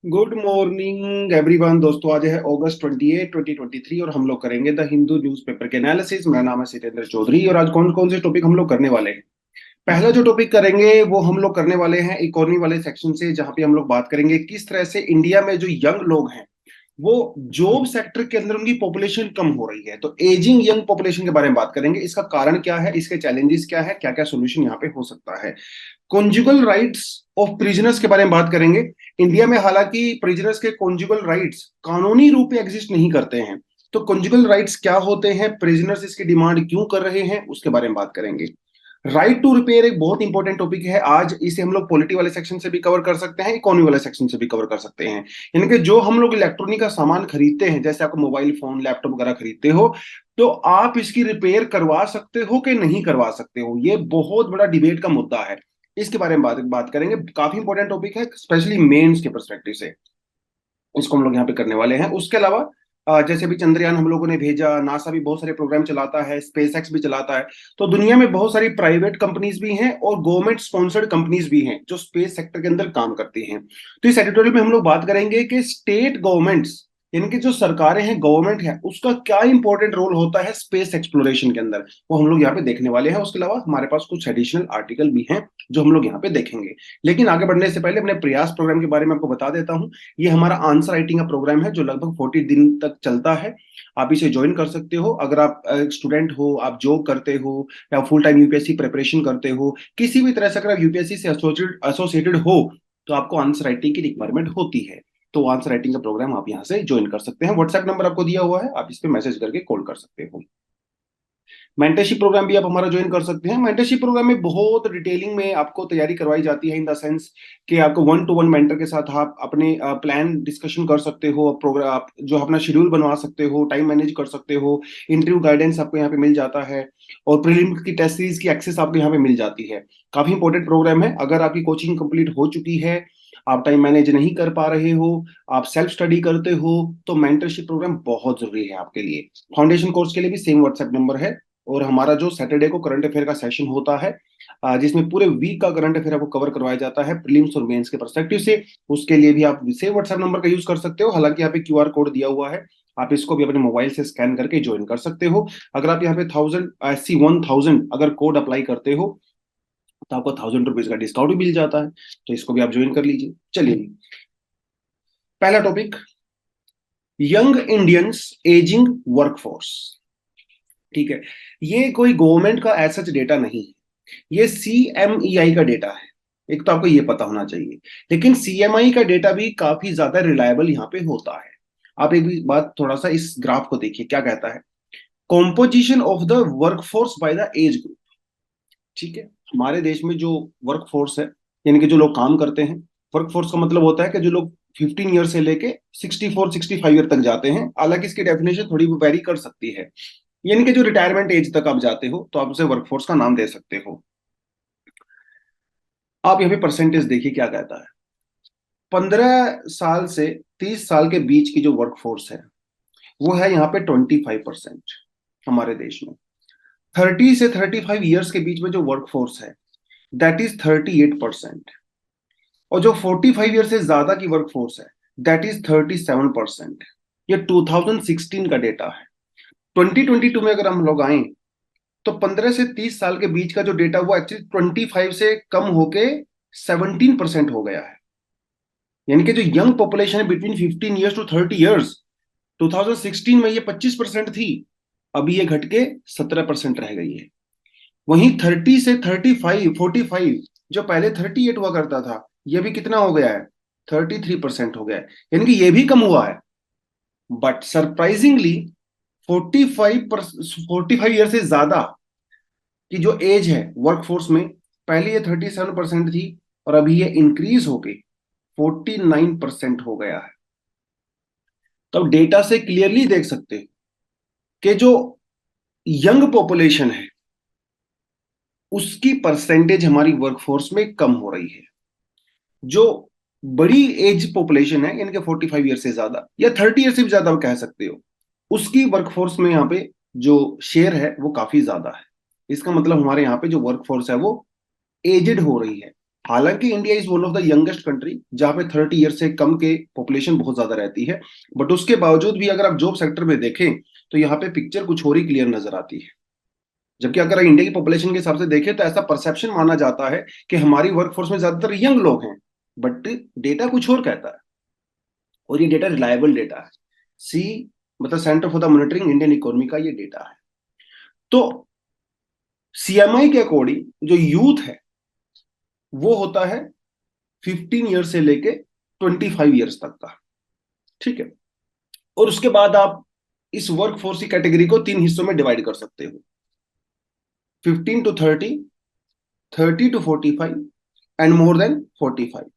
Good morning everyone. दोस्तों, आज है अगस्त 28 2023 और हम लोग करेंगे द हिंदू न्यूज़पेपर के एनालिसिस। मेरा नाम है सितेंद्र चौधरी और आज कौन कौन से टॉपिक हम लोग करने वाले हैं। पहला जो टॉपिक करेंगे वो हम लोग करने वाले हैं इकोनॉमी वाले सेक्शन से, जहां पे हम लोग बात करेंगे किस तरह से इंडिया में जो यंग लोग हैं वो जॉब सेक्टर के अंदर उनकी पॉपुलेशन कम हो रही है। तो एजिंग यंग पॉपुलेशन के बारे में बात करेंगे, इसका कारण क्या है, इसके चैलेंजेस क्या है, क्या क्या सोल्यूशन यहाँ पे हो सकता है। कॉन्जुगल राइट्स ऑफ प्रिजनर्स के बारे में बात करेंगे। इंडिया में हालांकि प्रिजनर्स के कॉन्जुगल राइट्स कानूनी रूप में एग्जिस्ट नहीं करते हैं, तो कॉन्जुगल राइट्स क्या होते हैं, प्रिजनर्स इसकी डिमांड क्यों कर रहे हैं, उसके बारे में बात करेंगे। राइट टू रिपेयर एक बहुत इंपॉर्टेंट टॉपिक है। आज इसे हम लोग पॉलिटी वाले सेक्शन से भी कवर कर सकते हैं, इकोनॉमी वाले सेक्शन से भी कवर कर सकते हैं। यानी कि जो हम लोग इलेक्ट्रॉनिक का सामान खरीदते हैं, जैसे आपको मोबाइल फोन लैपटॉप वगैरह खरीदते हो, तो आप इसकी रिपेयर करवा सकते हो कि नहीं करवा सकते हो, ये बहुत बड़ा डिबेट का मुद्दा है। इसके बारे में बात करेंगे। काफी इंपॉर्टेंट टॉपिक है, स्पेशली मेंस के परस्पेक्टिव से इसको हम लोग यहाँ पे करने वाले हैं। उसके अलावा जैसे भी चंद्रयान हम लोगों ने भेजा, नासा भी बहुत सारे प्रोग्राम चलाता है, स्पेस एक्स भी चलाता है, तो दुनिया में बहुत सारी प्राइवेट कंपनीज भी हैं और गवर्नमेंट स्पॉन्सर्ड कंपनीज भी हैं जो स्पेस सेक्टर के अंदर काम करती हैं। तो इस एडिटोरियल में हम लोग बात करेंगे कि स्टेट गवर्नमेंट्स, यानी कि जो सरकारें हैं, गवर्नमेंट है, उसका क्या इंपॉर्टेंट रोल होता है स्पेस एक्सप्लोरेशन के अंदर, वो हम लोग यहाँ पे देखने वाले हैं। उसके अलावा हमारे पास कुछ एडिशनल आर्टिकल भी हैं जो हम लोग यहाँ पे देखेंगे। लेकिन आगे बढ़ने से पहले अपने प्रयास प्रोग्राम के बारे में आपको बता देता हूँ। ये हमारा आंसर राइटिंग का प्रोग्राम है जो लगभग 40 दिन तक चलता है। आप इसे ज्वाइन कर सकते हो अगर आप स्टूडेंट हो, आप जॉब करते हो या फुल टाइम यूपीएससी प्रिपरेशन करते हो, किसी भी तरह से अगर आप यूपीएससी से एसोसिएटेड हो तो आपको आंसर राइटिंग की रिक्वायरमेंट होती है। तो आंसर राइटिंग का प्रोग्राम आप यहाँ से ज्वाइन कर सकते हैं। व्हाट्सएप नंबर आपको दिया हुआ है, आप इस पे मैसेज करके कॉल कर सकते हो। मेंटरशिप प्रोग्राम भी आप हमारा ज्वाइन कर सकते हैं। मेंटरशिप प्रोग्राम में बहुत डिटेलिंग में आपको तैयारी करवाई जाती है, इन द सेंस कि आपको वन टू वन मेंटर के साथ आप अपने प्लान डिस्कशन कर सकते हो, प्रोग्राम आप जो अपना शेड्यूल बनवा सकते हो, टाइम मैनेज कर सकते हो, इंटरव्यू गाइडेंस आपको यहाँ पे मिल जाता है और प्रीलिम की टेस्ट सीरीज की एक्सेस आपको यहाँ पे मिल जाती है। काफी इंपॉर्टेंट प्रोग्राम है। अगर आपकी कोचिंग कंप्लीट हो चुकी है, आप टाइम मैनेज नहीं कर पा रहे हो, आप सेल्फ स्टडी करते हो, तो मेंटरशिप प्रोग्राम बहुत जरूरी है आपके लिए। फाउंडेशन कोर्स के लिए भी सेम व्हाट्सएप नंबर है। और हमारा जो सैटरडे को करंट अफेयर का सेशन होता है, जिसमें पूरे वीक का करंट अफेयर आपको कवर करवाया जाता है प्रीलिम्स और मेंस के पर्सपेक्टिव से, उसके लिए भी आप सेम व्हाट्सएप नंबर का यूज कर सकते हो। हालांकि यहाँ पे क्यूआर कोड दिया हुआ है, आप इसको भी अपने मोबाइल से स्कैन करके ज्वाइन कर सकते हो। अगर आप यहाँ पे 1000 अगर कोड अप्लाई करते हो तो आपको 1000 रुपीज का डिस्काउंट भी मिल जाता है। तो इसको भी आप ज्वाइन कर लीजिए। चलिए, पहला topic, young Indians ageing workforce. ठीक है, ये कोई गवर्नमेंट का ऐसा डेटा नहीं है, ये सीएमईआई का डेटा है। एक तो आपको ये पता होना चाहिए। लेकिन सीएमआई का डेटा भी काफी ज्यादा रिलायबल यहाँ पे होता है। आप एक भी बात थोड़ा सा इस ग्राफ को देखिए, क्या कहता है, composition of the workforce by the age group. ठीक है, हमारे देश में जो वर्कफोर्स है, यानी कि जो लोग काम करते हैं, वर्कफोर्स का मतलब होता है कि जो लोग 15 ईयर से लेके 64 65 ईयर तक जाते हैं। हालांकि इसकी डेफिनेशन थोड़ी वेरी कर सकती है, यानी कि जो रिटायरमेंट एज तक आप जाते हो तो आप उसे वर्कफोर्स का नाम दे सकते हो। आप यहाँ पे परसेंटेज देखिए क्या कहता है। 15 साल से 30 साल के बीच की जो वर्कफोर्स है वो है यहाँ पे 25% हमारे देश में। 30 से 35 ईयर्स के बीच में जो वर्कफोर्स है दैट इज 38%। और जो 45 ईयर से ज्यादा की वर्कफोर्स है दैट इज 37%। ये 2016 का डेटा है। 2022 में अगर हम लोग आए तो 15 से 30 साल के बीच का जो डेटा वो एक्चुअली 25 से कम होके 17% हो गया है। यानी कि जो यंग पॉपुलेशन है बिटवीन 15 ईयर्स टू 30 ईयर्स, 2016 में ये 25% थी, अभी ये घट के 17% रह गई है। वहीं 30 से 35 45, जो पहले 38 हुआ करता था, ये भी कितना हो गया है, 33% हो गया है। यानी कि ये भी कम हुआ है। बट सरप्राइजिंगली 45 ईयर से ज्यादा की जो एज है वर्कफोर्स में, पहले ये 37% थी और अभी ये इंक्रीज होके 49% हो गया है। तो डेटा से क्लियरली देख सकते हैं कि जो यंग पॉपुलेशन है उसकी परसेंटेज हमारी वर्कफोर्स में कम हो रही है। जो बड़ी एज पॉपुलेशन है, यानी कि 45 ईयर से ज्यादा या 30 ईयर से भी ज्यादा आप कह सकते हो, उसकी वर्कफोर्स में यहाँ पे जो शेयर है वो काफी ज्यादा है। इसका मतलब हमारे यहाँ पे जो वर्कफोर्स है वो एजेड हो रही है। हालांकि India is one of the youngest country जहां पे 30 ईयर से कम के पॉपुलेशन बहुत ज्यादा रहती है, बट उसके बावजूद भी अगर आप जॉब सेक्टर में देखें तो यहाँ पे पिक्चर कुछ और ही क्लियर नजर आती है। जबकि अगर इंडिया की पॉपुलेशन के हिसाब से देखें तो ऐसा परसेप्शन माना जाता है कि हमारी वर्कफोर्स में ज्यादातर यंग लोग हैं, बट डेटा कुछ और कहता है, और ये डेटा रिलायबल डेटा है। सी मतलब centre for the monitoring Indian economy का ये डेटा है। तो सीएमआई के अकॉर्डिंग जो यूथ है वो होता है 15 ईयर से लेके 25 ईयर्स तक का, ठीक है। और उसके बाद आप इस वर्क फोर्स की कैटेगरी को 3 हिस्सों में डिवाइड कर सकते हो, 15 to 30, 30 to 45 and more than 45।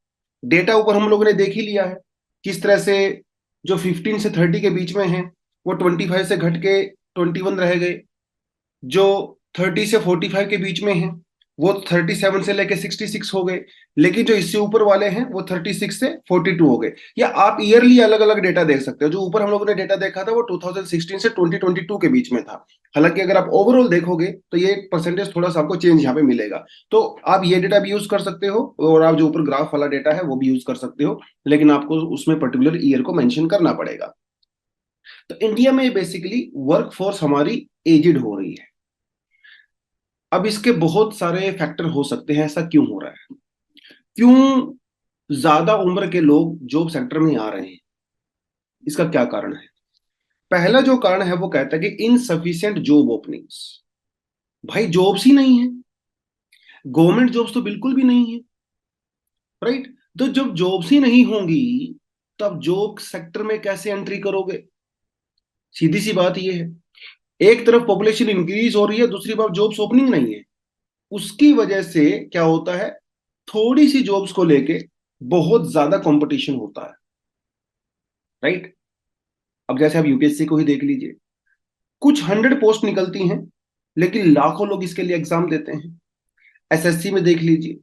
Data ऊपर हम लोगों ने देख ही लिया है किस तरह से जो 15 से 30 के बीच में है वो 25 से घट के 21 रह गए, जो 30 से 45 के बीच में है वो 37 से लेके 66 हो गए, लेकिन जो इससे ऊपर वाले हैं वो 36 से 42 हो गए। या आप ईयरली अलग अलग डेटा देख सकते हो। जो ऊपर हम लोगों ने डेटा देखा था वो 2016 से 2022 के बीच में था। हालांकि अगर आप ओवरऑल देखोगे तो ये परसेंटेज थोड़ा सा आपको चेंज यहाँ पे मिलेगा। तो आप ये डेटा भी यूज कर सकते हो और आप जो ऊपर ग्राफ वाला डेटा है वो भी यूज कर सकते हो, लेकिन आपको उसमें पर्टिकुलर ईयर को मेंशन करना पड़ेगा। तो इंडिया में बेसिकली वर्क फोर्स हमारी एजिड हो रही है। अब इसके बहुत सारे फैक्टर हो सकते हैं, ऐसा क्यों हो रहा है, क्यों ज्यादा उम्र के लोग जॉब सेक्टर में आ रहे हैं, इसका क्या कारण है। पहला जो कारण है वो कहता है कि इनसफिशिएंट जॉब ओपनिंग्स। भाई जॉब्स ही नहीं है, गवर्नमेंट जॉब्स तो बिल्कुल भी नहीं है, राइट। तो जब जॉब्स ही नहीं होंगी तब जॉब सेक्टर में कैसे एंट्री करोगे। सीधी सी बात ये है, एक तरफ पॉपुलेशन इंक्रीज हो रही है, दूसरी बात जॉब्स ओपनिंग नहीं है। उसकी वजह से क्या होता है, थोड़ी सी जॉब्स को लेके बहुत ज्यादा कंपटीशन होता है, राइट। अब जैसे आप यूपीएससी को ही देख लीजिए, कुछ 100 पोस्ट निकलती हैं लेकिन लाखों लोग इसके लिए एग्जाम देते हैं। एसएससी में देख लीजिए,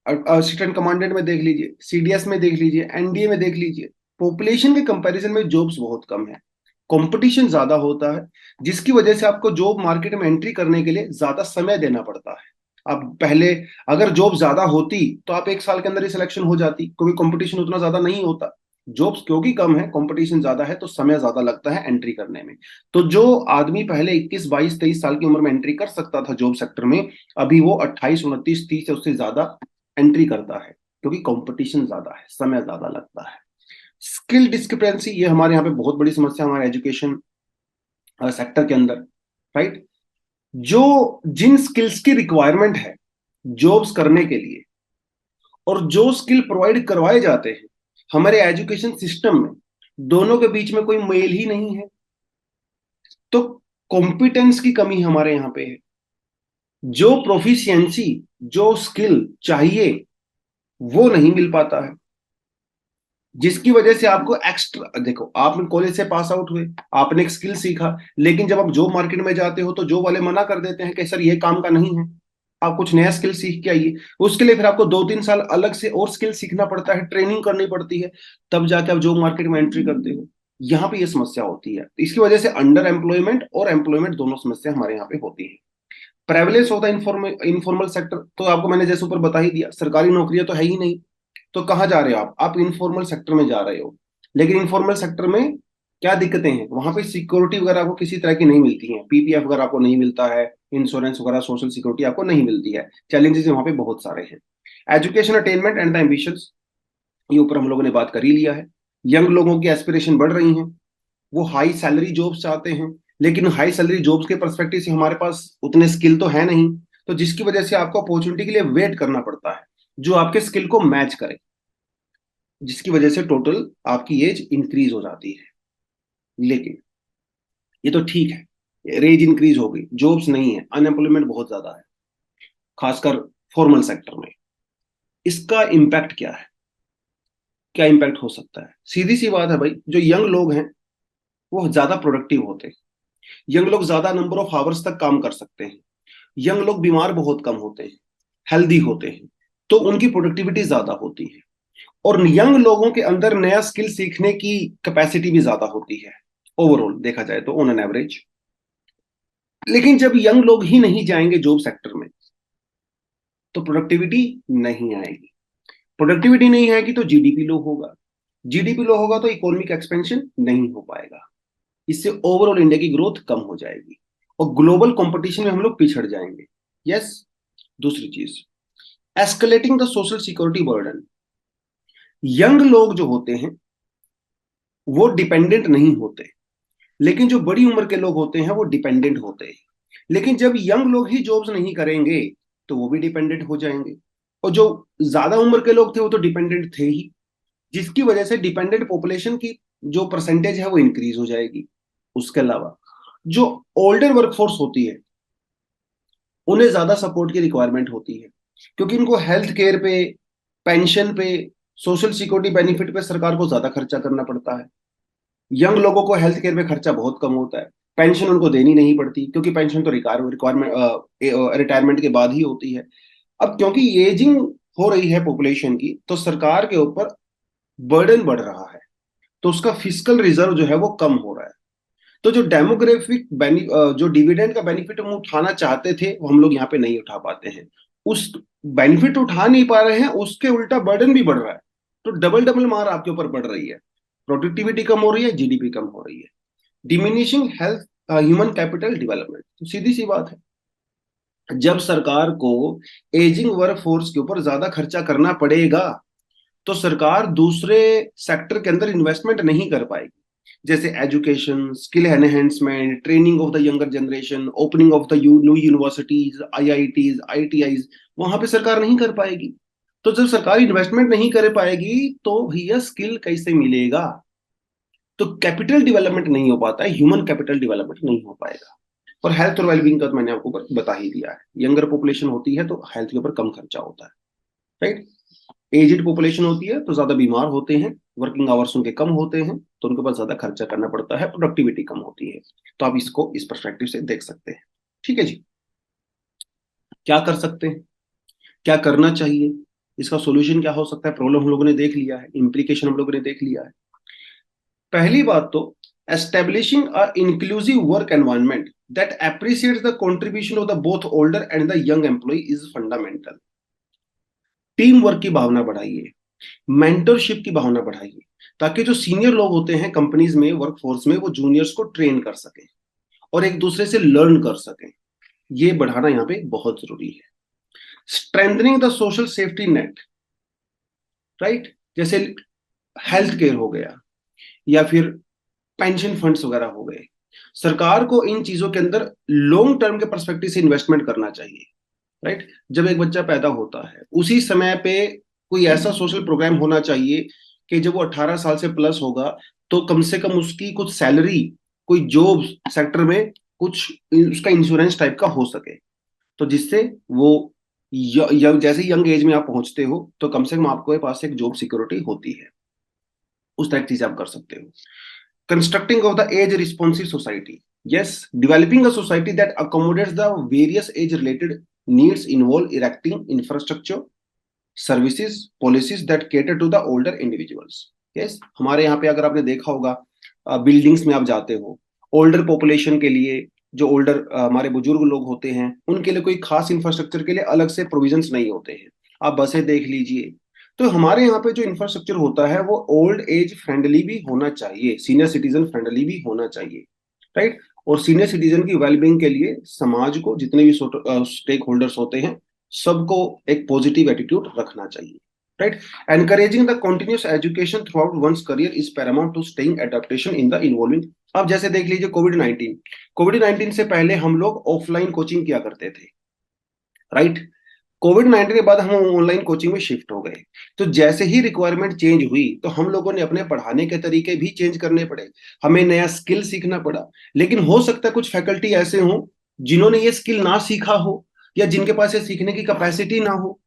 असिस्टेंट कमांडेंट में देख लीजिए, सीडीएस में देख लीजिए, एनडीए में देख लीजिए, पॉपुलेशन के कंपैरिजन में जॉब्स बहुत कम है, कंपटीशन ज्यादा होता है, जिसकी वजह से आपको जॉब मार्केट में एंट्री करने के लिए ज्यादा समय देना पड़ता है। अब पहले अगर जॉब ज्यादा होती तो आप 1 साल के अंदर ही सिलेक्शन हो जाती, क्योंकि कंपटीशन उतना ज्यादा नहीं होता। जॉब्स क्योंकि कम है, कंपटीशन ज्यादा है, तो समय ज्यादा लगता है एंट्री करने में। तो जो आदमी पहले 21, 22, 23 साल की उम्र में एंट्री कर सकता था जॉब सेक्टर में, अभी वो 28, 29, 30 से उससे ज्यादा एंट्री करता है, क्योंकि कंपटीशन ज्यादा है, समय ज्यादा लगता है। स्किल डिस्क्रिपेंसी ये हमारे यहाँ पे बहुत बड़ी समस्या है हमारे एजुकेशन सेक्टर के अंदर, राइट। जो जिन स्किल्स की रिक्वायरमेंट है जॉब्स करने के लिए और जो स्किल प्रोवाइड करवाए जाते हैं हमारे एजुकेशन सिस्टम में, दोनों के बीच में कोई मेल ही नहीं है। तो कॉम्पिटेंस की कमी हमारे यहाँ पे है। जो प्रोफिशिएंसी, जो स्किल चाहिए वो नहीं मिल पाता है, जिसकी वजह से आपको एक्स्ट्रा, देखो आप कॉलेज से पास आउट हुए, आपने एक स्किल सीखा, लेकिन जब आप जॉब मार्केट में जाते हो तो जॉब वाले मना कर देते हैं कि सर ये काम का नहीं है, आप कुछ नया स्किल सीख के आइए। उसके लिए फिर आपको 2-3 साल अलग से और स्किल सीखना पड़ता है, ट्रेनिंग करनी पड़ती है, तब जाके आप जॉब मार्केट में एंट्री करते हो। यहाँ पे ये समस्या होती है। इसकी वजह से अंडर एम्प्लॉयमेंट और एम्प्लॉयमेंट दोनों समस्या हमारे यहाँ पे होती है। प्रेवलेंस होता है इनफॉर्मल सेक्टर, तो आपको मैंने जैसे ऊपर बता ही दिया, सरकारी नौकरियां तो है ही नहीं, तो कहाँ जा रहे हो आप इनफॉर्मल सेक्टर में जा रहे हो। लेकिन इनफॉर्मल सेक्टर में क्या दिक्कतें हैं, वहां पे सिक्योरिटी वगैरह आपको किसी तरह की नहीं मिलती है, पीपीएफ वगैरह आपको नहीं मिलता है, इंश्योरेंस वगैरह सोशल सिक्योरिटी आपको नहीं मिलती है। चैलेंजेस वहां पे बहुत सारे हैं। Education attainment and the ambitions, ये ऊपर हम लोगों ने बात कर ही लिया है। यंग लोगों की एस्पिरेशन बढ़ रही हैं, वो हाई सैलरी जॉब्स चाहते हैं, लेकिन हाई सैलरी जॉब्स के परस्पेक्टिव से हमारे पास उतने स्किल तो है नहीं, तो जिसकी वजह से आपको अपॉर्चुनिटी के लिए वेट करना पड़ता है जो आपके स्किल को मैच करे, जिसकी वजह से टोटल आपकी एज इंक्रीज हो जाती है। लेकिन ये तो ठीक है, एज इंक्रीज हो गई, जॉब्स नहीं है, अनएम्प्लॉयमेंट बहुत ज्यादा है, खासकर फॉर्मल सेक्टर में। इसका इम्पैक्ट क्या है, क्या इम्पैक्ट हो सकता है। सीधी सी बात है भाई, जो यंग लोग हैं वो ज्यादा प्रोडक्टिव होते हैं, यंग लोग ज्यादा नंबर ऑफ आवर्स तक काम कर सकते हैं, यंग लोग बीमार बहुत कम होते हैं, हेल्दी होते हैं, तो उनकी प्रोडक्टिविटी ज्यादा होती है। और यंग लोगों के अंदर नया स्किल सीखने की कैपेसिटी भी ज्यादा होती है, ओवरऑल देखा जाए तो ऑन एन एवरेज। लेकिन जब यंग लोग ही नहीं जाएंगे जॉब सेक्टर में तो प्रोडक्टिविटी नहीं आएगी। प्रोडक्टिविटी नहीं आएगी तो जीडीपी लो होगा, जीडीपी लो होगा तो इकोनॉमिक एक्सपेंशन नहीं हो पाएगा। इससे ओवरऑल इंडिया की ग्रोथ कम हो जाएगी और ग्लोबल कंपटीशन में हम लोग पिछड़ जाएंगे। यस। दूसरी चीज, escalating the social security burden. Young लोग जो होते हैं वो डिपेंडेंट नहीं होते, लेकिन जो बड़ी उम्र के लोग होते हैं वो डिपेंडेंट होते हैं। लेकिन जब यंग लोग ही जॉब्स नहीं करेंगे तो वो भी डिपेंडेंट हो जाएंगे, और जो ज्यादा उम्र के लोग थे वो तो डिपेंडेंट थे ही, जिसकी वजह से डिपेंडेंट पॉपुलेशन की जो परसेंटेज है वो इंक्रीज हो जाएगी। उसके अलावा जो ओल्डर वर्कफोर्स होती है उन्हें ज्यादा सपोर्ट की रिक्वायरमेंट होती है, क्योंकि इनको हेल्थ केयर पे, पेंशन पे, सोशल सिक्योरिटी बेनिफिट पे सरकार को ज्यादा खर्चा करना पड़ता है। यंग लोगों को हेल्थ केयर में खर्चा बहुत कम होता है, पेंशन उनको देनी नहीं पड़ती, क्योंकि पेंशन तो रिक्वायरमेंट रिटायरमेंट के बाद ही होती है। अब क्योंकि एजिंग हो रही है पॉपुलेशन की, तो सरकार के ऊपर बर्डन बढ़ रहा है, तो उसका फिस्कल रिजर्व जो है वो कम हो रहा है। तो जो डेमोग्राफिक जो डिविडेंड का बेनिफिट हम उठाना चाहते थे वो हम लोग यहाँ पे नहीं उठा पाते हैं। उस बेनिफिट उठा नहीं पा रहे हैं, उसके उल्टा बर्डन भी बढ़ रहा है। तो डबल डबल मार आपके ऊपर पड़ रही है। प्रोडक्टिविटी कम हो रही है, जीडीपी कम हो रही है, diminishing health human capital development. तो सीधी सी बात है, जब सरकार को एजिंग वर्क फोर्स के ऊपर ज्यादा खर्चा करना पड़ेगा तो सरकार दूसरे सेक्टर के अंदर इन्वेस्टमेंट नहीं कर पाएगी, जैसे education, skill enhancement, training of the younger generation, opening of the new universities, IITs, ITIs. वहां पे सरकार नहीं कर पाएगी। तो जब सरकार इन्वेस्टमेंट नहीं कर पाएगी तो भैया स्किल कैसे मिलेगा? तो कैपिटल डेवलपमेंट नहीं हो पाता है, ह्यूमन कैपिटल डेवलपमेंट नहीं हो पाएगा। और हेल्थ और वेलबींग का तो मैंने आपको बता ही दिया है, यंगर पॉपुलेशन होती है तो हेल्थ के ऊपर कम खर्चा होता है, राइट। एजेड पॉपुलेशन होती है तो ज्यादा बीमार होते हैं, वर्किंग आवर्स उनके कम होते हैं, तो उनके पास ज्यादा खर्चा करना पड़ता है, प्रोडक्टिविटी कम होती है। तो आप इसको इस पर्सपेक्टिव से देख सकते हैं। ठीक है जी। क्या कर सकते हैं, क्या करना चाहिए, इसका सॉल्यूशन क्या हो सकता है? प्रॉब्लम हम लोगों ने देख लिया है, इम्प्लीकेशन हम लोगों ने देख लिया है। पहली बात तो, establishing a inclusive work environment that appreciates the contribution of the both older and the young employ is fundamental. Team work की भावना बढ़ाइए, मेंटरशिप की भावना बढ़ाइए, ताकि जो सीनियर लोग होते हैं कंपनीज में, वर्कफोर्स में, वो जूनियर्स को ट्रेन कर सकें और एक दूसरे से लर्न कर सकें। ये बढ़ाना यहाँ पे बहुत जरूरी है। Strengthening the social safety net, right, जैसे हेल्थ केयर हो गया या फिर पेंशन फंड्स वगैरह हो गए। सरकार को इन चीजों के अंदर लॉन्ग टर्म के परस्पेक्टिव से इन्वेस्टमेंट करना चाहिए, राइट। जब एक बच्चा पैदा होता है उसी समय पे कोई ऐसा सोशल प्रोग्राम होना चाहिए कि जब वो 18 साल से प्लस होगा तो कम से कम उसकी कुछ सैलरी, कोई जॉब सेक्टर में कुछ उसका इंश्योरेंस टाइप का हो सके, तो जिससे वो जैसे यंग एज में आप पहुंचते हो तो कम से कम आपके पास एक जॉब सिक्योरिटी होती है। उस तरह की चीजें आप कर सकते हो। Constructing of the age responsive society, yes, developing a society that accommodates the various age related needs involve erecting infrastructure, services, policies that cater to the older individuals. Yes, हमारे यहाँ पे अगर आपने देखा होगा, बिल्डिंग्स में आप जाते हो, ओल्डर पॉपुलेशन के लिए, जो ओल्डर हमारे बुजुर्ग लोग होते हैं उनके लिए कोई खास इंफ्रास्ट्रक्चर के लिए अलग से प्रोविजंस नहीं होते हैं। आप बसें देख लीजिए, तो हमारे यहाँ पे जो इंफ्रास्ट्रक्चर होता है वो ओल्ड एज फ्रेंडली भी होना चाहिए, सीनियर सिटीजन फ्रेंडली भी होना चाहिए, राइट। और सीनियर सिटीजन की वेलबींग के लिए समाज को जितने भी स्टेक होल्डर्स होते हैं सबको एक पॉजिटिव एटीट्यूड रखना चाहिए, right. Encouraging the continuous education throughout one's career is paramount to staying adaptation in the involving. अब जैसे देख लीजिए कोविड 19 से पहले हम लोग ऑफलाइन कोचिंग किया करते थे, राइट। कोविड 19 के बाद हम ऑनलाइन कोचिंग में शिफ्ट हो गए, तो जैसे ही रिक्वायरमेंट चेंज हुई तो हम लोगों ने अपने पढ़ाने के तरीके भी चेंज करने पड़े, हमें नया स्किल सीखना पड़ा। लेकिन हो सकता है कुछ फैकल्टी ऐसे हों जिन्होंने ये स्किल ना सीखा हो, या जिनके पास ये सीखने की कैपेसिटी ना हो,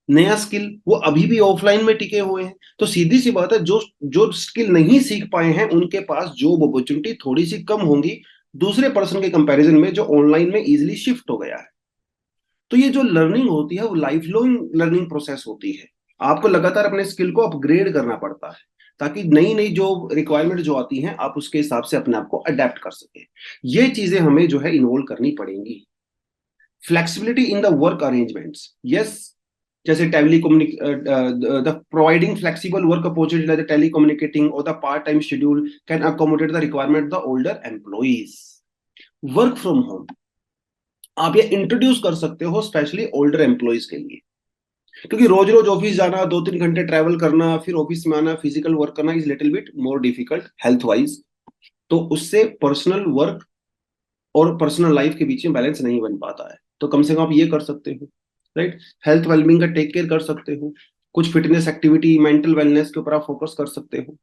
नया स्किल, वो अभी भी ऑफलाइन में टिके हुए हैं। तो सीधी सी बात है, जो जो स्किल नहीं सीख पाए हैं उनके पास जॉब अपॉर्चुनिटी थोड़ी सी कम होंगी दूसरे पर्सन के कंपैरिजन में जो ऑनलाइन में इजिली शिफ्ट हो गया है। तो ये जो लर्निंग होती है वो लाइफ लॉन्ग लर्निंग प्रोसेस होती है। आपको लगातार अपने स्किल को अपग्रेड करना पड़ता है, ताकि नई नई जो रिक्वायरमेंट जो आती हैं आप उसके हिसाब से अपने आप को अडेप्ट कर सके। ये चीजें हमें जो है इन्वॉल्व करनी पड़ेंगी। Flexibility in the work arrangements, yes, जैसे the providing flexible work opportunity like telecommunicating और the part time schedule can accommodate the requirement of the older employees. Work from home आप ये इंट्रोड्यूस कर सकते हो स्पेशली ओल्डर एम्प्लॉइज के लिए, क्योंकि रोज रोज ऑफिस जाना, 2-3 घंटे ट्रैवल करना, फिर ऑफिस में आना, फिजिकल वर्क करना is little bit more difficult health wise. तो उससे पर्सनल वर्क और पर्सनल लाइफ के बीच में बैलेंस नहीं बन पाता है। तो कम से कम आप ये कर सकते हो, राइट, हेल्थ वेलबींग का टेक केयर कर सकते हो, कुछ फिटनेस एक्टिविटी, मेंटल वेलनेस के ऊपर आप फोकस कर सकते हो,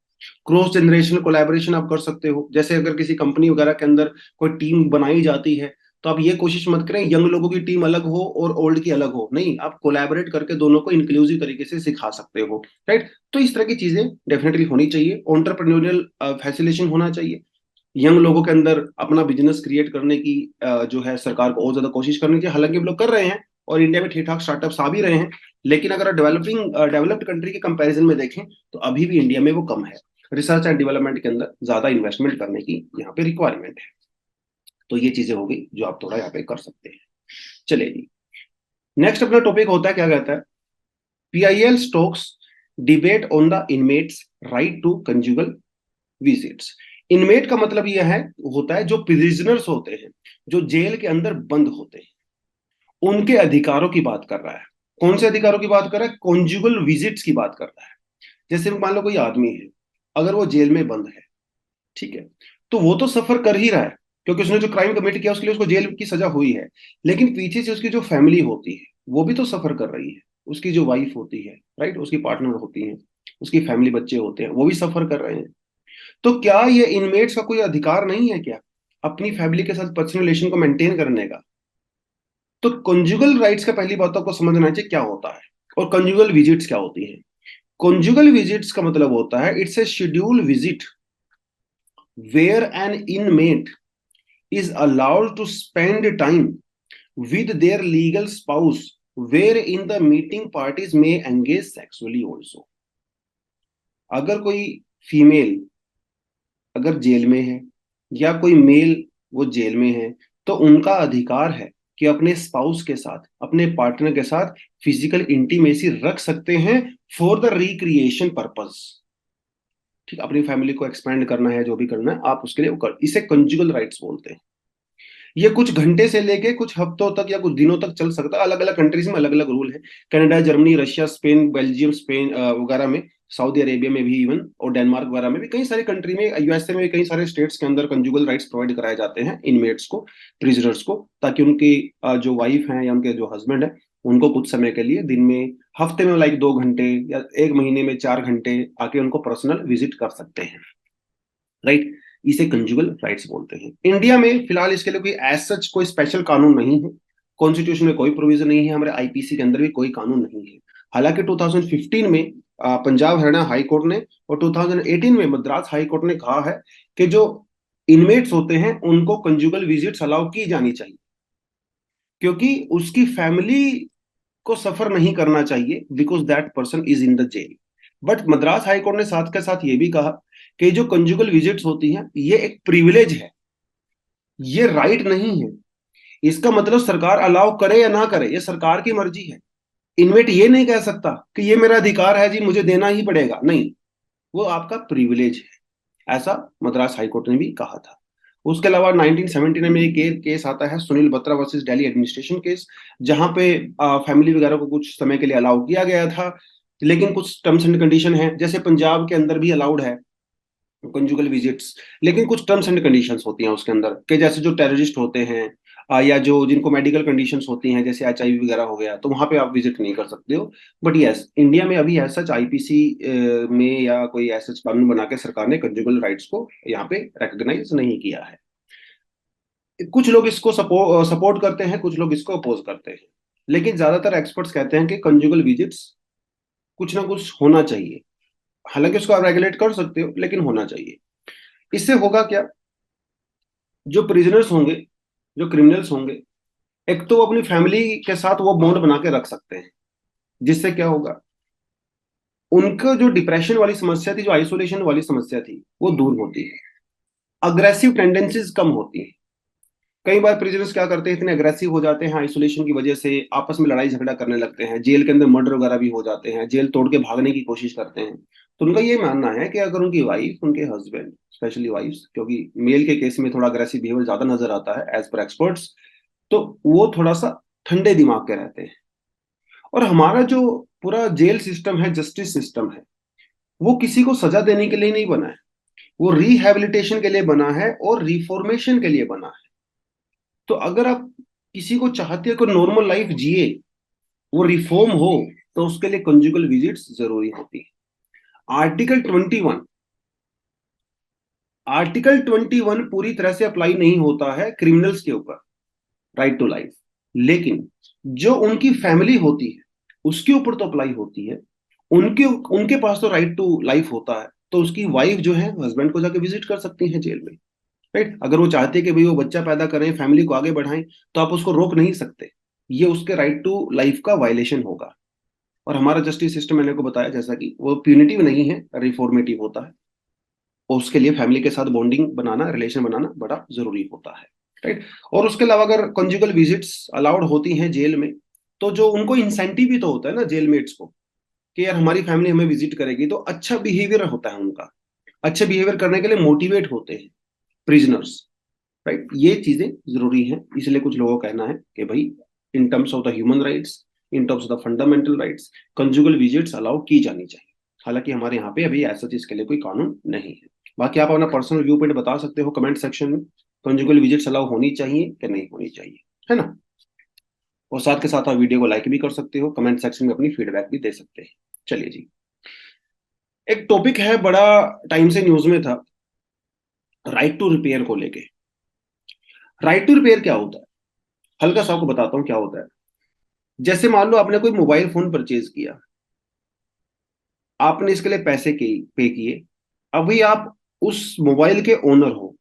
क्रॉस जनरेशनल कोलैबोरेशन आप कर सकते हो। जैसे अगर किसी कंपनी वगैरह के अंदर कोई टीम बनाई जाती है तो आप ये कोशिश मत करें यंग लोगों की टीम अलग हो और ओल्ड की अलग हो, नहीं, आप कोलैबोरेट करके दोनों को इंक्लूसिव तरीके से सिखा सकते हो, राइट। तो इस तरह की चीजें डेफिनेटली होनी चाहिए। एंटरप्रेन्योरियल फैसिलिटेशन होना चाहिए, यंग लोगों के अंदर अपना बिजनेस क्रिएट करने की जो है सरकार को और ज्यादा कोशिश करनी चाहिए। हालांकि हम लोग कर रहे हैं और इंडिया में ठीक ठाक स्टार्टअप्स आ भी रहे हैं, लेकिन अगर डेवलप्ड कंट्री के कंपैरिजन में देखें तो अभी भी इंडिया में वो कम है। रिसर्च एंड डेवलपमेंट के अंदर ज्यादा इन्वेस्टमेंट करने की यहाँ पे रिक्वायरमेंट है। तो ये चीजें हो गई जो आप थोड़ा यहाँ पे कर सकते हैं। चलिए जी, नेक्स्ट अपना टॉपिक होता है, क्या कहता है, PIL stokes debate on the inmates right to conjugal visits. Inmate का मतलब यह है होता है जो प्रिजनर्स होते हैं, जो जेल के अंदर बंद होते हैं, उनके अधिकारों की बात कर रहा है। कौन से अधिकारों की बात कर रहा है? कॉन्जुगल विजिट्स की बात कर रहा है। जैसे मान लो कोई आदमी है, अगर वो जेल में बंद है, ठीक है, तो वो तो सफर कर ही रहा है क्योंकि उसने जो क्राइम कमिट किया उसके लिए उसको जेल की सजा हुई है, लेकिन पीछे से उसकी जो फैमिली होती है वो भी तो सफर कर रही है। उसकी जो वाइफ होती है, राइट, उसकी पार्टनर होती है, उसकी फैमिली, बच्चे होते हैं, वो भी सफर कर रहे हैं। तो क्या ये इनमेट्स का कोई अधिकार नहीं है क्या अपनी फैमिली के साथ पर्सनल रिलेशन को मेंटेन करने का? तो कंजुगल राइट्स का पहली बात तो आपको समझना चाहिए क्या होता है और कंजुगल विजिट्स क्या होती है। कंजुगल विजिट्स का मतलब होता है it's a schedule visit where an inmate is allowed to spend time with their legal spouse wherein the meeting parties may engage sexually also। अगर कोई फीमेल अगर जेल में है या कोई मेल वो जेल में है तो उनका अधिकार है कि अपने स्पाउस के साथ, अपने पार्टनर के साथ फिजिकल इंटीमेसी रख सकते हैं फॉर द रिक्रिएशन पर्पस। ठीक, अपनी फैमिली को एक्सपेंड करना है, जो भी करना है आप उसके लिए वो कर, इसे कंजुगल राइट्स बोलते हैं। ये कुछ घंटे से लेके कुछ हफ्तों तक या कुछ दिनों तक चल सकता है। अलग अलग कंट्रीज में अलग अलग रूल है। Canada, Germany, Russia, Spain, Belgium, Spain वगैरह में, सऊदी अरेबिया में भी इवन, और डेनमार्क वगैरह में भी, कई सारी कंट्री में, यूएसए में भी कई सारे स्टेट्स के अंदर कंजुगल राइट्स प्रोवाइड कराए जाते हैं इनमेट्स को, प्रिजनर्स को, ताकि उनकी जो वाइफ है या उनके जो हस्बैंड है उनको कुछ समय के लिए दिन में, हफ्ते में लाइक 2 घंटे या एक महीने में 4 घंटे आके उनको पर्सनल विजिट कर सकते हैं, राइट। इसे कंजुगल राइट्स बोलते हैं। इंडिया में फिलहाल इसके लिए कोई एज सच कोई स्पेशल कानून नहीं है, कॉन्स्टिट्यूशन में कोई प्रोविजन नहीं है, हमारे आईपीसी के अंदर भी कोई कानून नहीं है। हालांकि 2015 में पंजाब हरियाणा हाई कोर्ट ने और 2018 में मद्रास हाई कोर्ट ने कहा है कि जो इनमेट्स होते हैं उनको कंजुगल विजिट्स अलाउ की जानी चाहिए, क्योंकि उसकी फैमिली को सफर नहीं करना चाहिए because that person is in the jail. But Madras high court ने साथ के साथ ये भी कहा कि जो कंजुगल विजिट्स होती हैं ये एक प्रिविलेज है, ये राइट नहीं है। इसका मतलब सरकार अलाउ करे या ना करे ये सरकार की मर्जी है। इनमेट ये नहीं कह सकता कि ये मेरा अधिकार है जी, मुझे देना ही पड़ेगा, नहीं, वो आपका प्रिविलेज है। ऐसा मद्रास हाई कोर्ट ने भी कहा था। उसके अलावा 1979 में एक केस आता है, Sunil Batra versus Delhi administration case, जहां पे फैमिली वगैरह को कुछ समय के लिए अलाउ किया गया था, लेकिन कुछ टर्म्स एंड कंडीशन है। जैसे पंजाब के अंदर भी अलाउड है कंजुगल विजिट्स, लेकिन कुछ टर्म्स एंड कंडीशंस होती हैं उसके अंदर, कि जैसे जो टेररिस्ट होते हैं या जो जिनको मेडिकल कंडीशंस होती हैं जैसे HIV वगैरह हो गया, तो वहां पे आप विजिट नहीं कर सकते हो। बट यस, इंडिया में अभी ऐसा आईपीसी में या कोई ऐसा कानून बना के सरकार ने कंजुगल राइट्स को यहाँ पे रिकॉग्नाइज नहीं किया है। कुछ लोग इसको सपोर्ट करते हैं, कुछ लोग इसको अपोज करते हैं, लेकिन ज्यादातर एक्सपर्ट्स कहते हैं कि कंजुगल विजिट्स कुछ ना कुछ होना चाहिए। हालांकि उसको आप रेगुलेट कर सकते हो, लेकिन होना चाहिए। इससे होगा क्या, जो प्रिजनर्स होंगे, जो क्रिमिनल्स होंगे, एक तो वो अपनी फैमिली के साथ वो बॉन्ड बना के रख सकते हैं, जिससे क्या होगा, उनका जो डिप्रेशन वाली समस्या थी, जो आइसोलेशन वाली समस्या थी, वो दूर होती है, अग्रेसिव टेंडेंसीज कम होती हैं। कई बार प्रिजनर्स क्या करते हैं, इतने अग्रेसिव हो जाते हैं आइसोलेशन की वजह से, आपस में लड़ाई झगड़ा करने लगते हैं, जेल के अंदर मर्डर वगैरह भी हो जाते हैं, जेल तोड़ के भागने की कोशिश करते हैं। तो उनका ये मानना है कि अगर उनकी वाइफ, उनके हस्बैंड, स्पेशली वाइफ्स, क्योंकि मेल के केस में थोड़ा अग्रेसिव बिहेवियर ज्यादा नजर आता है एज पर एक्सपर्ट्स, तो वो थोड़ा सा ठंडे दिमाग के रहते हैं। और हमारा जो पूरा जेल सिस्टम है, जस्टिस सिस्टम है, वो किसी को सजा देने के लिए नहीं बना है, वो रिहैबिलिटेशन के लिए बना है और रिफॉर्मेशन के लिए बना है। तो अगर आप किसी को चाहते हो कि नॉर्मल लाइफ जिए, वो रिफॉर्म हो, तो उसके लिए कंजुगल विजिट्स जरूरी होती है। आर्टिकल 21, आर्टिकल 21 पूरी तरह से अप्लाई नहीं होता है क्रिमिनल्स के ऊपर, राइट टू लाइफ, लेकिन जो उनकी फैमिली होती है उसके ऊपर तो अप्लाई होती है। उनके उनके पास तो राइट टू लाइफ होता है, तो उसकी वाइफ जो है हस्बैंड को जाके विजिट कर सकती है जेल में, राइट। अगर वो चाहते हैं कि भाई वो बच्चा पैदा करें, फैमिली को आगे बढ़ाएं, तो आप उसको रोक नहीं सकते। ये उसके राइट टू लाइफ का वायलेशन होगा। और हमारा जस्टिस सिस्टम, मैंने को बताया जैसा कि वो प्यूनिटिव नहीं है, रिफॉर्मेटिव होता है। और उसके लिए फैमिली के साथ बॉन्डिंग बनाना, रिलेशन बनाना बड़ा जरूरी होता है, राइट। और उसके अलावा अगर कंजुगल विजिट्स अलाउड होती हैं जेल में, तो जो उनको इंसेंटिव भी तो होता है ना जेलमेट्स को, कि यार हमारी फैमिली हमें विजिट करेगी, तो अच्छा बिहेवियर होता है उनका, अच्छे बिहेवियर करने के लिए मोटिवेट होते हैं प्रिजनर्स, राइट। ये चीजें जरूरी हैं, इसलिए कुछ लोगों का कहना है कि भाई in terms of the human rights, in terms of the fundamental rights, conjugal visits allow की जानी चाहिए। हालांकि हमारे यहाँ पे अभी ऐसा चीज के लिए कोई कानून नहीं है। बाकी आप अपना पर्सनल व्यू पॉइंट बता सकते हो कमेंट सेक्शन में, कंजुगल विजिट्स अलाउ होनी चाहिए कि नहीं होनी चाहिए, है ना। और साथ के साथ आप वीडियो को लाइक भी कर सकते हो, कमेंट सेक्शन में अपनी फीडबैक भी दे सकते हैं। चलिए जी, एक टॉपिक है बड़ा टाइम से न्यूज में था, राइट टू रिपेयर को लेके। राइट टू रिपेयर क्या होता है, हल्का सा आपको बताता हूँ क्या होता है। जैसे मान लो आपने कोई मोबाइल फोन परचेज किया, आपने इसके लिए पैसे पे किए, अभी आप उस मोबाइल के ओनर हो।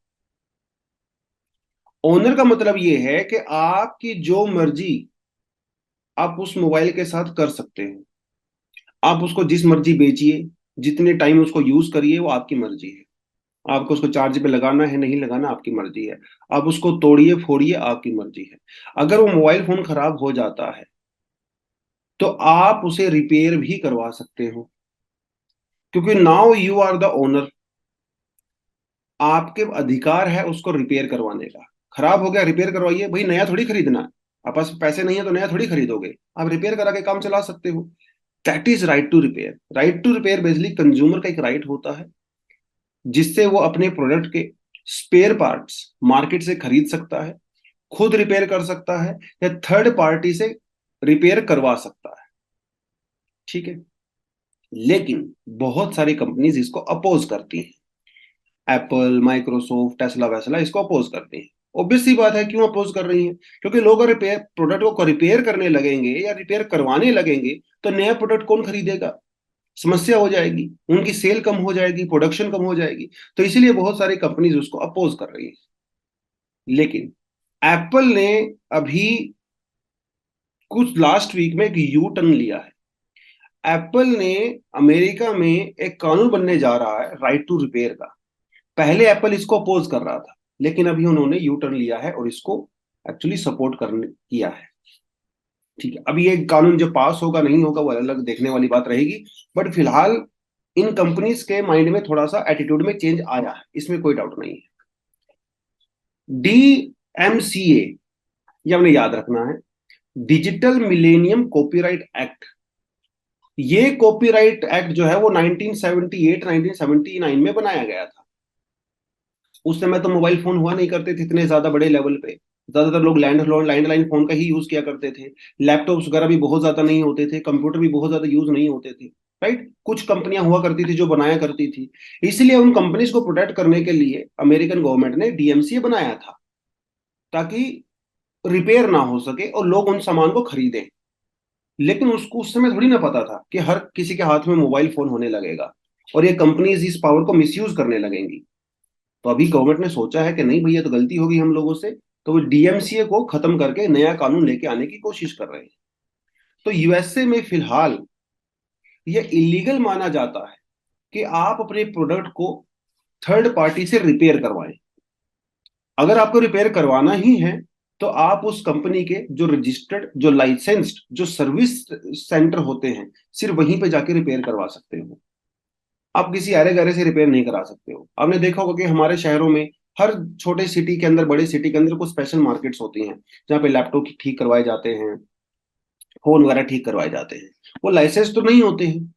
ओनर का मतलब ये है कि आपकी जो मर्जी आप उस मोबाइल के साथ कर सकते हो। आप उसको जिस मर्जी बेचिए, जितने टाइम उसको यूज करिए, वो आपकी मर्जी है। आपको उसको चार्ज पे लगाना है नहीं लगाना आपकी मर्जी है। आप उसको तोड़िए फोड़िए आपकी मर्जी है। अगर वो मोबाइल फोन खराब हो जाता है तो आप उसे रिपेयर भी करवा सकते हो, क्योंकि now you are the owner. आपके अधिकार है उसको रिपेयर करवाने का। खराब हो गया, रिपेयर करवाइए भाई, नया थोड़ी खरीदना है। आप पास पैसे नहीं है तो नया थोड़ी खरीदोगे, आप रिपेयर करा के काम चला सकते हो। That is right to repair. Right to repair basically consumer का एक राइट होता है, जिससे वो अपने प्रोडक्ट के स्पेयर पार्ट्स मार्केट से खरीद सकता है, खुद रिपेयर कर सकता है, या थर्ड पार्टी से रिपेयर करवा सकता है, ठीक है। लेकिन बहुत सारी कंपनीज इसको अपोज करती हैं। एप्पल, माइक्रोसॉफ्ट, टेस्ला वैसला इसको अपोज करते हैं। ऑब्वियस सी बात है, क्यों अपोज कर रही हैं? क्योंकि लोग अगर रिपेयर प्रोडक्ट को रिपेयर करने लगेंगे या रिपेयर करवाने लगेंगे, तो नया प्रोडक्ट कौन खरीदेगा? समस्या हो जाएगी, उनकी सेल कम हो जाएगी, प्रोडक्शन कम हो जाएगी। तो इसीलिए बहुत सारी कंपनीज उसको अपोज कर रही है। लेकिन एप्पल ने अभी कुछ लास्ट वीक में एक यू टर्न लिया है। एप्पल ने अमेरिका में एक कानून बनने जा रहा है राइट टू रिपेयर का। पहले एप्पल इसको अपोज कर रहा था, लेकिन अभी उन्होंने यू टर्न लिया है और इसको एक्चुअली सपोर्ट करने किया है, ठीक है। अभी ये कानून जब पास होगा नहीं होगा वो अलग देखने वाली बात रहेगी। बट फिलहाल इन कंपनीज के माइंड में थोड़ा सा एटीट्यूड में चेंज आया है, इसमें कोई डाउट नहीं है। DMCA, ये हमने याद रखना है, डिजिटल मिलेनियम कॉपीराइट एक्ट। ये कॉपीराइट एक्ट जो है वो 1978 1979 में बनाया गया था। उस समय तो मोबाइल फोन हुआ नहीं करते थे इतने ज्यादा बड़े लेवल पे। ज्यादातर लोग लैंडलाइन फोन का ही यूज किया करते थे। लैपटॉप्स वगैरह भी बहुत ज्यादा नहीं होते थे, कंप्यूटर भी बहुत ज्यादा यूज नहीं होते थे, राइट। कुछ कंपनियां हुआ करती थी जो बनाया करती थी। इसलिए उन कंपनीज को प्रोटेक्ट करने के लिए अमेरिकन गवर्नमेंट ने DMCA बनाया था, ताकि रिपेयर ना हो सके और लोग उन सामान को खरीदें। लेकिन उसको उस समय थोड़ी ना पता था कि हर किसी के हाथ में मोबाइल फोन होने लगेगा और ये कंपनीज इस पावर को मिसयूज करने लगेंगी। तो अभी गवर्नमेंट ने सोचा है कि नहीं भैया, तो गलती होगी हम लोगों से, तो वो DMCA को खत्म करके नया कानून लेके आने की कोशिश कर रहे हैं। तो USA में फिलहाल ये इलीगल माना जाता है कि आप अपने प्रोडक्ट को थर्ड पार्टी से रिपेयर करवाएं। अगर आपको रिपेयर करवाना ही है तो आप उस कंपनी के जो रजिस्टर्ड, जो लाइसेंस्ड, जो सर्विस सेंटर होते हैं, सिर्फ वहीं पे जाके रिपेयर करवा सकते हो। आप किसी अरे गहरे से रिपेयर नहीं करा सकते हो। आपने देखा होगा कि हमारे शहरों में हर छोटे सिटी के अंदर, बड़े सिटी के अंदर कुछ स्पेशल मार्केट्स होती हैं जहाँ पे लैपटॉप ठीक करवाए जाते हैं, फोन वगैरह ठीक करवाए जाते हैं। वो लाइसेंस तो नहीं होते हैं,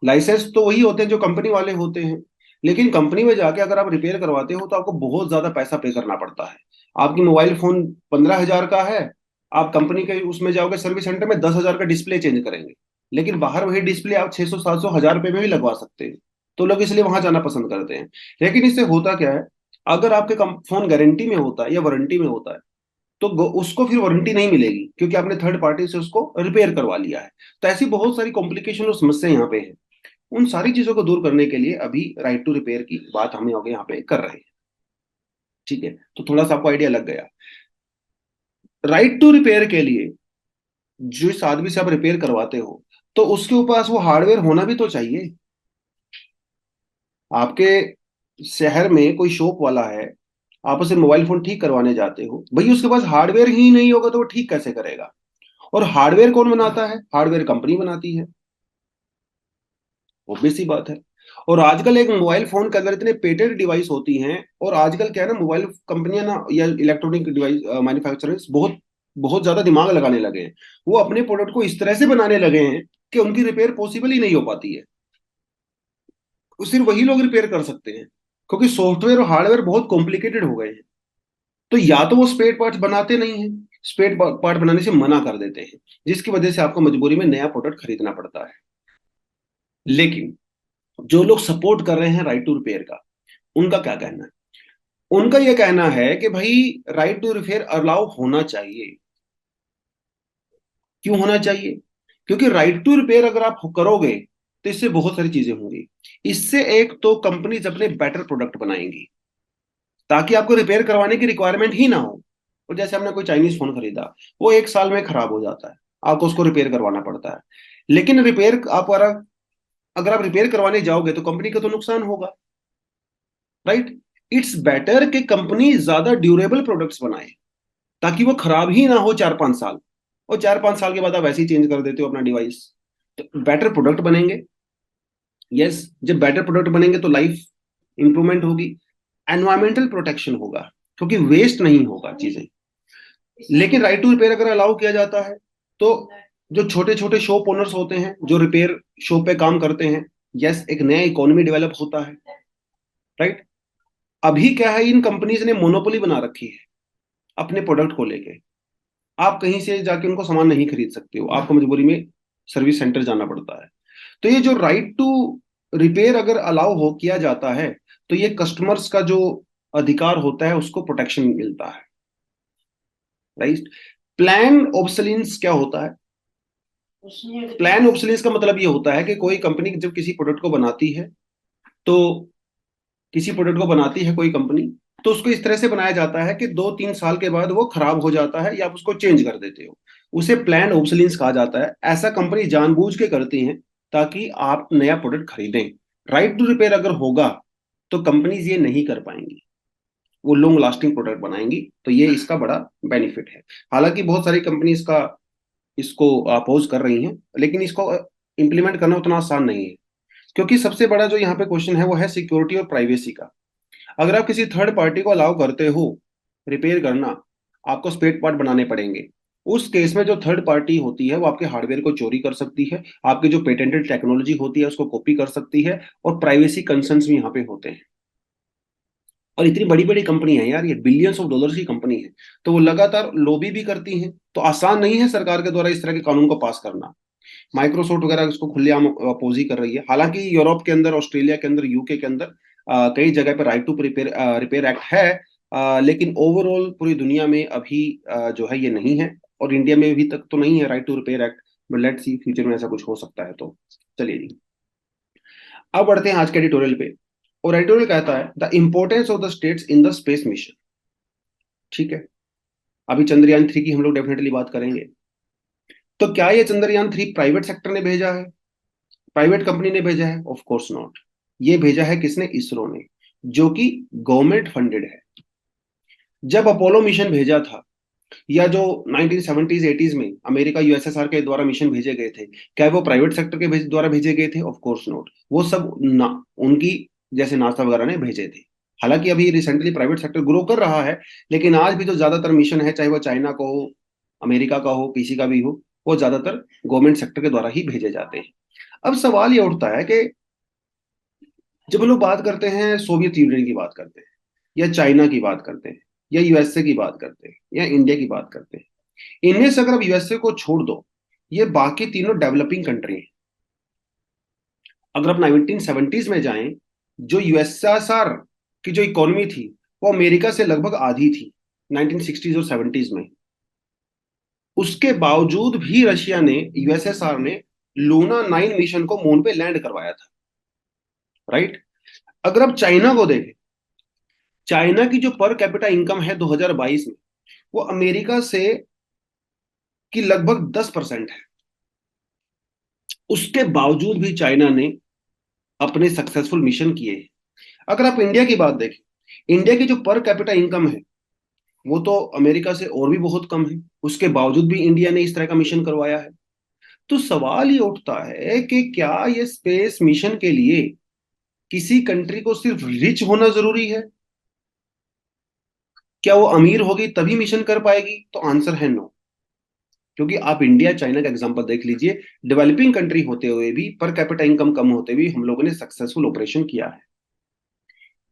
लाइसेंस तो वही होते हैं जो कंपनी वाले होते हैं। लेकिन कंपनी में जाके अगर आप रिपेयर करवाते हो तो आपको बहुत ज्यादा पैसा पे करना पड़ता है। आपकी मोबाइल फोन 15,000 का है, आप कंपनी के उसमें जाओगे सर्विस सेंटर में 10,000 का डिस्प्ले चेंज करेंगे, लेकिन बाहर वही डिस्प्ले आप 600 700 1000 रुपए में भी लगवा सकते हैं। तो लोग इसलिए वहां जाना पसंद करते हैं। लेकिन इससे होता क्या है, अगर आपके फोन गारंटी में होता है या वारंटी में होता है तो उसको फिर वारंटी नहीं मिलेगी, क्योंकि आपने थर्ड पार्टी से उसको रिपेयर करवा लिया है। तो ऐसी बहुत सारी कॉम्प्लिकेशन और समस्या यहाँ पे है। उन सारी चीजों को दूर करने के लिए अभी राइट टू रिपेयर की बात हम आगे यहाँ पे कर रहे हैं। ठीक है, तो थोड़ा सा आपको आइडिया लग गया। राइट टू रिपेयर के लिए जिस आदमी से आप रिपेयर करवाते हो तो उसके पास वो हार्डवेयर होना भी तो चाहिए। आपके शहर में कोई शॉप वाला है, आप उसे मोबाइल फोन ठीक करवाने जाते हो, भाई उसके पास हार्डवेयर ही नहीं होगा तो वो ठीक कैसे करेगा? और हार्डवेयर कौन बनाता है? हार्डवेयर कंपनी बनाती है, ऑब्वियस सी बात है। और आजकल एक मोबाइल फोन के अंदर इतने पेटेंट डिवाइस होती हैं, और आजकल क्या है ना, मोबाइल कंपनियां ना या इलेक्ट्रॉनिक डिवाइस मैन्युफैक्चरर्स बहुत बहुत ज्यादा दिमाग लगाने लगे हैं। वो अपने प्रोडक्ट को इस तरह से बनाने लगे हैं कि उनकी रिपेयर पॉसिबल ही नहीं हो पाती है। वो सिर्फ वही लोग रिपेयर कर सकते हैं, क्योंकि सॉफ्टवेयर और हार्डवेयर बहुत कॉम्प्लिकेटेड हो गए हैं। तो या तो वो स्पेयर पार्ट बनाते नहीं हैं, स्पेयर पार्ट बनाने से मना कर देते हैं, जिसकी वजह से आपको मजबूरी में नया प्रोडक्ट खरीदना पड़ता है। लेकिन जो लोग सपोर्ट कर रहे हैं राइट टू रिपेयर का, उनका क्या कहना है? उनका यह कहना है कि भाई राइट टू रिपेयर अलाउ होना चाहिए। क्यों होना चाहिए? क्योंकि राइट टू रिपेयर अगर आप करोगे तो इससे बहुत सारी चीजें होंगी। इससे एक तो कंपनीज अपने बेटर प्रोडक्ट बनाएंगी, ताकि आपको रिपेयर करवाने की रिक्वायरमेंट ही ना हो। और जैसे हमने कोई चाइनीज फोन खरीदा, वो 1 साल में खराब हो जाता है, आपको उसको रिपेयर करवाना पड़ता है। लेकिन रिपेयर आप अगर आप रिपेयर करवाने जाओगे तो कंपनी का तो नुकसान होगा, राइट? इट्स बेटर कि कंपनी ज्यादा ड्यूरेबल प्रोडक्ट्स बनाए, ताकि वो खराब ही ना हो 4 5 साल। और 4 5 साल के बाद आप वैसे ही चेंज कर देते हो अपना डिवाइस। तो बेटर प्रोडक्ट बनेंगे। यस, जब बेटर प्रोडक्ट बनेंगे तो लाइफ इंप्रूवमेंट होगी, एनवायरमेंटल प्रोटेक्शन होगा, क्योंकि वेस्ट नहीं होगा चीजें। लेकिन राइट टू रिपेयर अगर अलाउ किया जाता है तो जो छोटे छोटे शॉप ओनर्स होते हैं जो रिपेयर शॉप पे काम करते हैं, यस, एक नया इकोनॉमी डेवलप होता है, राइट? अभी क्या है, इन कंपनीज ने मोनोपोली बना रखी है अपने प्रोडक्ट को लेके। आप कहीं से जाके उनको सामान नहीं खरीद सकते हो, आपको मजबूरी में सर्विस सेंटर जाना पड़ता है। तो ये जो राइट टू रिपेयर अगर अलाउ हो किया जाता है तो ये कस्टमर्स का जो अधिकार होता है उसको प्रोटेक्शन मिलता है, राइट? प्लान ऑब्सोलेंस क्या होता है? प्लान ऑब्सोलेंस का मतलब ये होता है कि कोई कंपनी जब किसी प्रोडक्ट को बनाती है, तो किसी प्रोडक्ट को बनाती है कोई कंपनी, तो उसको इस तरह से बनाया जाता है कि 2 3 साल के बाद वो खराब हो जाता है या आप उसको चेंज कर देते हो। उसे प्लान ऑब्सोलेंस कहा जाता है। ऐसा कंपनी जानबूझ के करती है ताकि आप नया प्रोडक्ट खरीदें। राइट टू रिपेयर अगर होगा तो कंपनीज ये नहीं कर पाएंगी, वो लॉन्ग लास्टिंग प्रोडक्ट बनाएंगी। तो ये इसका बड़ा बेनिफिट है। हालांकि बहुत सारी कंपनी इसको अपोज कर रही हैं, लेकिन इसको इम्प्लीमेंट करना उतना आसान नहीं है। क्योंकि सबसे बड़ा जो यहाँ पे क्वेश्चन है वो है सिक्योरिटी और प्राइवेसी का। अगर आप किसी थर्ड पार्टी को अलाउ करते हो रिपेयर करना, आपको स्पेयर पार्ट बनाने पड़ेंगे। उस केस में जो थर्ड पार्टी होती है वो आपके हार्डवेयर को चोरी कर सकती है, आपकी जो पेटेंटेड टेक्नोलॉजी होती है उसको कॉपी कर सकती है, और प्राइवेसी कंसर्न्स भी यहाँ पे होते हैं। और इतनी बड़ी बड़ी कंपनी है यार, ये बिलियंस ऑफ डॉलर्स की कंपनी है, तो वो लगातार लॉबी भी करती हैं। तो आसान नहीं है सरकार के द्वारा इस तरह के कानून को पास करना। माइक्रोसॉफ्ट वगैरह इसको खुलेआम अपोज ही कर रही है। हालांकि यूरोप के अंदर, ऑस्ट्रेलिया के अंदर, यूके के अंदर कई जगह पर right to repair repair act है, लेकिन ओवरऑल पूरी दुनिया में अभी जो है ये नहीं है। और इंडिया में अभी तक तो नहीं है right to repair act, but let's see future में ऐसा कुछ हो सकता है तो। चलिए जी, अब बढ़ते हैं आज के एडिटोरियल पे। और एडिटोरियल कहता है the importance of the states in the space mission. ठीक है, अभी चंद्रयान 3 की हम लोग डेफिनेटली बात करेंगे। तो क्या ये चंद्रयान 3 प्राइवेट सेक्टर ने भेजा है, प्राइवेट कंपनी ने भेजा है? Of course not. ये भेजा है किसने? इसरो ने, जो कि गवर्नमेंट फंडेड है। जब अपोलो मिशन भेजा था, या जो 1970s 80s में अमेरिका यूएसएसआर के द्वारा मिशन भेजे गए थे, क्या वो प्राइवेट सेक्टर के द्वारा भेजे गए थे? Of course not. वो सब ना, उनकी जैसे नासा वगैरह ने भेजे थे। हालांकि अभी रिसेंटली प्राइवेट सेक्टर ग्रो कर रहा है, लेकिन आज भी जो ज्यादातर मिशन है, चाहे वो चाइना का हो, अमेरिका का हो, किसी का भी हो, वो ज्यादातर गवर्नमेंट सेक्टर के द्वारा ही भेजे जाते हैं। अब सवाल ये उठता है कि जब हम लोग बात करते हैं, सोवियत यूनियन की बात करते हैं, या चाइना की बात करते हैं, या यूएसए की बात करते हैं, या इंडिया की बात करते हैं, इनमें से अगर आप यूएसए को छोड़ दो, ये बाकी तीनों डेवलपिंग कंट्री हैं। अगर आप 1970s में जाएं, जो यूएसएसआर की जो इकोनॉमी थी, वो अमेरिका से लगभग आधी थी 1960s और 70s में। उसके बावजूद भी रशिया ने, यूएसएसआर ने लूना 9 मिशन को मून पे लैंड करवाया था। राइट। अगर आप चाइना को देखें, चाइना की जो पर कैपिटा इनकम है 2022 में, वो अमेरिका से की लगभग 10% है। उसके बावजूद भी चाइना ने अपने सक्सेसफुल मिशन किए हैं। अगर आप इंडिया की बात देखें, इंडिया की जो पर कैपिटा इनकम है, वो तो अमेरिका से और भी बहुत कम है। उसके बावजूद भी इंडिया ने इस तरह का मिशन करवाया है। तो सवाल ये उठता है कि क्या ये स्पेस मिशन के लिए किसी कंट्री को सिर्फ रिच होना जरूरी है? क्या वो अमीर होगी तभी मिशन कर पाएगी? तो आंसर है नो। क्योंकि आप इंडिया चाइना का एग्जांपल देख लीजिए, डेवलपिंग कंट्री होते हुए भी, पर कैपिटा इनकम कम होते हुए हम लोगों ने सक्सेसफुल ऑपरेशन किया है।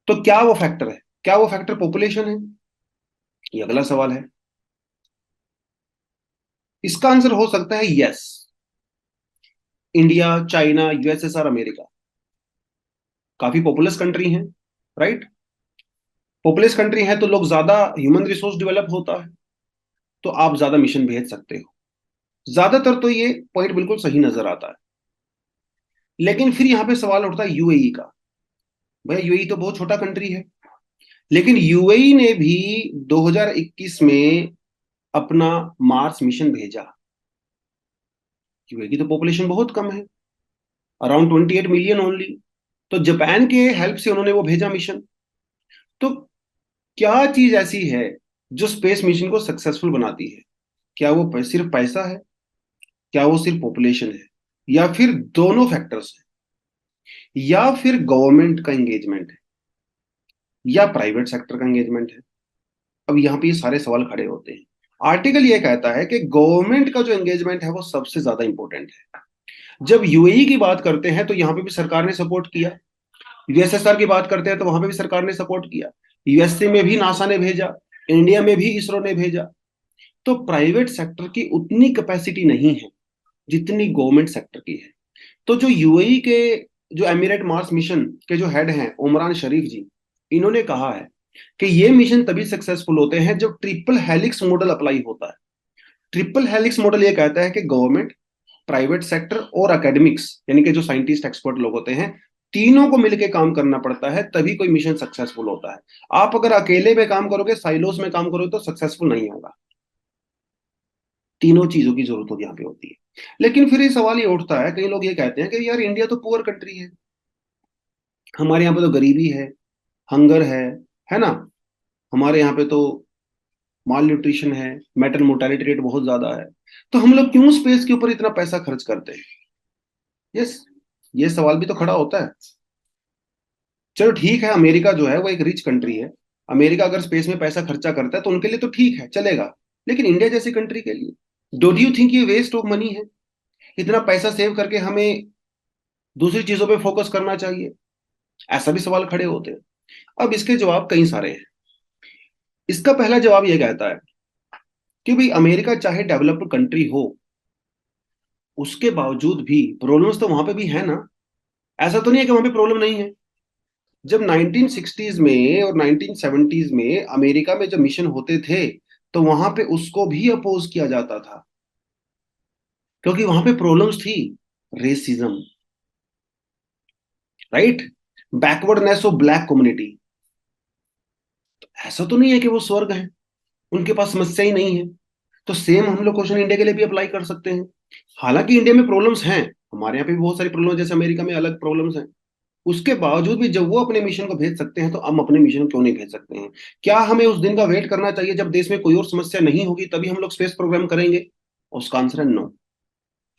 तो क्या वो फैक्टर है? क्या वो फैक्टर पॉपुलेशन है? ये अगला सवाल है। इसका आंसर हो सकता है yes. India, China, USSR, America काफी पॉपुलस कंट्री हैं। राइट। पॉपुलस कंट्री है तो लोग ज्यादा, ह्यूमन रिसोर्स डेवलप होता है, तो आप ज्यादा मिशन भेज सकते हो। ज्यादातर तो ये पॉइंट बिल्कुल सही नजर आता है। लेकिन फिर यहां पे सवाल उठता है यूएई का। भैया यूएई तो बहुत छोटा कंट्री है, लेकिन यूएई ने भी 2021 में अपना मार्स मिशन भेजा। यूएई की तो पॉपुलेशन बहुत कम है, अराउंड 28 मिलियन ओनली। तो जापान के हेल्प से उन्होंने वो भेजा मिशन। तो क्या चीज ऐसी है जो स्पेस मिशन को सक्सेसफुल बनाती है? क्या वो सिर्फ पैसा है? क्या वो सिर्फ पॉपुलेशन है? या फिर दोनों फैक्टर्स है? या फिर गवर्नमेंट का एंगेजमेंट है? या प्राइवेट सेक्टर का एंगेजमेंट है? अब यहाँ पे ये सारे सवाल खड़े होते हैं। आर्टिकल ये कहता है कि गवर्नमेंट का जो एंगेजमेंट है वो सबसे ज्यादा इंपॉर्टेंट है। जब यूएई की बात करते हैं तो यहाँ पे भी सरकार ने सपोर्ट किया। यूएसएसआर की बात करते हैं तो वहां पे भी सरकार ने सपोर्ट किया। यूएसए में भी नासा ने भेजा, इंडिया में भी इसरो ने भेजा। तो प्राइवेट सेक्टर की उतनी कैपेसिटी नहीं है जितनी गवर्नमेंट सेक्टर की है। तो जो यूएई के, जो एमिरेट मार्स मिशन के जो हेड हैं उमरान शरीफ जी, इन्होंने कहा है कि ये मिशन तभी सक्सेसफुल होते हैं जब ट्रिपल हेलिक्स मॉडल अप्लाई होता है। ट्रिपल हेलिक्स मॉडल ये कहता है कि गवर्नमेंट, प्राइवेट सेक्टर और एकेडमिक्स, यानी कि जो साइंटिस्ट एक्सपर्ट लोग होते हैं, तीनों को मिलकर काम करना पड़ता है, तभी कोई मिशन सक्सेसफुल होता है। आप अगर अकेले में काम करोगे, साइलोस में काम करोगे, तो सक्सेसफुल नहीं होगा। तीनों चीजों की जरूरत होती यहाँ पे होती है। लेकिन फिर ये सवाल ये उठता है, कई लोग ये कहते हैं कि यार इंडिया तो पुअर कंट्री है, हमारे यहाँ पे तो गरीबी है, हंगर है ना, हमारे यहाँ पे तो माल न्यूट्रिशन है, मेटल मोर्टेलिटी रेट बहुत ज्यादा है, तो हम लोग क्यों स्पेस के ऊपर इतना पैसा खर्च करते हैं? यस, ये सवाल भी तो खड़ा होता है। चलो ठीक है, अमेरिका जो है वो एक रिच कंट्री है, अमेरिका अगर स्पेस में पैसा खर्चा करता है तो उनके लिए तो ठीक है, चलेगा। लेकिन इंडिया जैसी कंट्री के लिए, डोंट यू थिंक ये वेस्ट ऑफ मनी है? इतना पैसा सेव करके हमें दूसरी चीजों पे फोकस करना चाहिए। ऐसा भी सवाल खड़े होते हैं। अब इसके जवाब कई सारे हैं। इसका पहला जवाब यह कहता है कि भाई अमेरिका चाहे डेवलप्ड कंट्री हो, उसके बावजूद भी प्रॉब्लम्स तो वहां पे भी है ना। ऐसा तो नहीं है कि वहां पे प्रॉब्लम नहीं है। जब 1960s में और 1970s में अमेरिका में जब मिशन होते थे, तो वहां पे उसको भी अपोज किया जाता था, क्योंकि वहां पे प्रॉब्लम्स थी। Racism, right, backwardness of black community. ऐसा तो नहीं है कि वो स्वर्ग है, उनके पास समस्या ही नहीं है। तो सेम हम लोग क्वेश्चन इंडिया के लिए भी अप्लाई कर सकते हैं। हालांकि इंडिया में प्रॉब्लम्स हैं, हमारे यहाँ पे भी बहुत सारी प्रॉब्लम है, जैसे अमेरिका में अलग प्रॉब्लम्स हैं, उसके बावजूद भी जब वो अपने मिशन को भेज सकते हैं तो हम अपने मिशन क्यों नहीं भेज सकते हैं? क्या हमें उस दिन का वेट करना चाहिए जब देश में कोई और समस्या नहीं होगी तभी हम लोग स्पेस प्रोग्राम करेंगे? उसका आंसर है नो।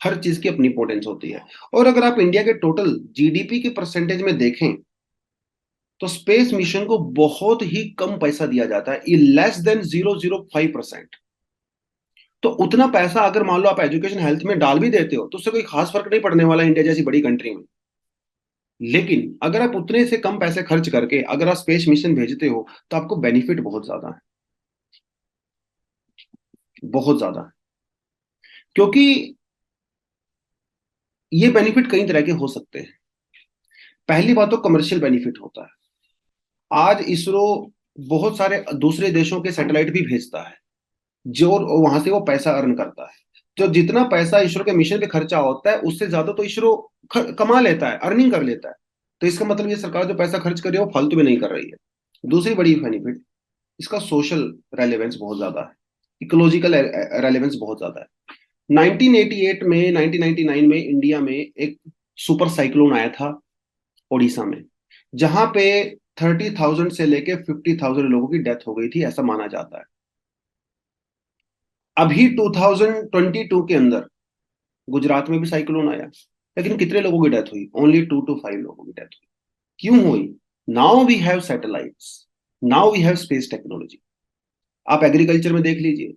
हर चीज की अपनी इंपॉर्टेंस होती है। और अगर आप इंडिया के टोटल जीडीपी के परसेंटेज में देखें तो स्पेस मिशन को बहुत ही कम पैसा दिया जाता है, लेस देन 0.05%। तो उतना पैसा अगर मान लो आप एजुकेशन हेल्थ में डाल भी देते हो तो उससे कोई खास फर्क नहीं पड़ने वाला इंडिया जैसी बड़ी कंट्री में। लेकिन अगर आप उतने से कम पैसे खर्च करके अगर आप स्पेस मिशन भेजते हो तो आपको बेनिफिट बहुत ज्यादा है, बहुत ज्यादा है। क्योंकि ये बेनिफिट कई तरह के हो सकते हैं। पहली बात तो कमर्शियल बेनिफिट होता है। आज इसरो बहुत सारे दूसरे देशों के सैटेलाइट भी भेजता है जो वहां से वो पैसा अर्न करता है। जो जितना पैसा इसरो के मिशन पे खर्चा होता है उससे ज्यादा तो इसरो कमा लेता है, अर्निंग कर लेता है। तो इसका मतलब ये सरकार जो पैसा खर्च कर रही है वो फालतू में नहीं कर रही है। दूसरी बड़ी बेनिफिट, इसका सोशल रेलेवेंस बहुत ज्यादा है, इकोलॉजिकल रेलेवेंस बहुत ज्यादा है। 1988 में 1999 में इंडिया में एक सुपर साइक्लोन आया था ओडिशा में, जहां पे 30,000 से लेके 50,000 लोगों की डेथ हो गई थी ऐसा माना जाता है। अभी 2022 के अंदर गुजरात में भी साइक्लोन आया, लेकिन कितने लोगों की डेथ हुई? ओनली 2 to 5 लोगों की डेथ हुई। क्यों हुई? Now we have satellites, now we have space technology. आप एग्रीकल्चर में देख लीजिए,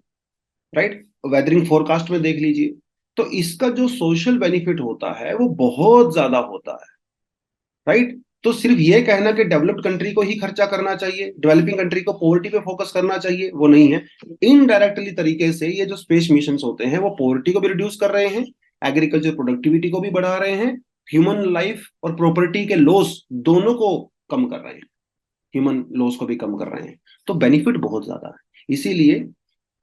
राइट, वेदरिंग फोरकास्ट में देख लीजिए। तो इसका जो सोशल बेनिफिट होता है वो बहुत ज्यादा होता है, राइट। तो सिर्फ ये कहना कि डेवलप्ड कंट्री को ही खर्चा करना चाहिए, डेवलपिंग कंट्री को पॉवर्टी पे फोकस करना चाहिए, वो नहीं है। इनडायरेक्टली तरीके से ये जो स्पेस मिशन होते हैं वो पॉवर्टी को भी रिड्यूस कर रहे हैं, एग्रीकल्चर प्रोडक्टिविटी को भी बढ़ा रहे हैं, ह्यूमन लाइफ और प्रॉपर्टी के लॉस दोनों को कम कर रहे हैं, ह्यूमन लॉस को भी कम कर रहे हैं। तो बेनिफिट बहुत ज्यादा है। इसीलिए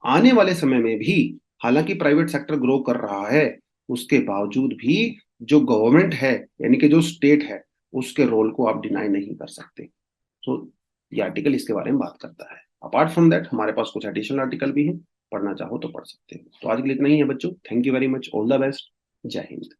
आने वाले समय में भी, हालांकि प्राइवेट सेक्टर ग्रो कर रहा है, उसके बावजूद भी जो गवर्नमेंट है यानी कि जो स्टेट है उसके रोल को आप डिनाई नहीं कर सकते। तो ये आर्टिकल इसके बारे में बात करता है। अपार्ट फ्रॉम दैट हमारे पास कुछ एडिशनल आर्टिकल भी हैं, पढ़ना चाहो तो पढ़ सकते हो। तो आज के लिए इतना ही है बच्चों। Thank you very much, all the best, जय हिंद।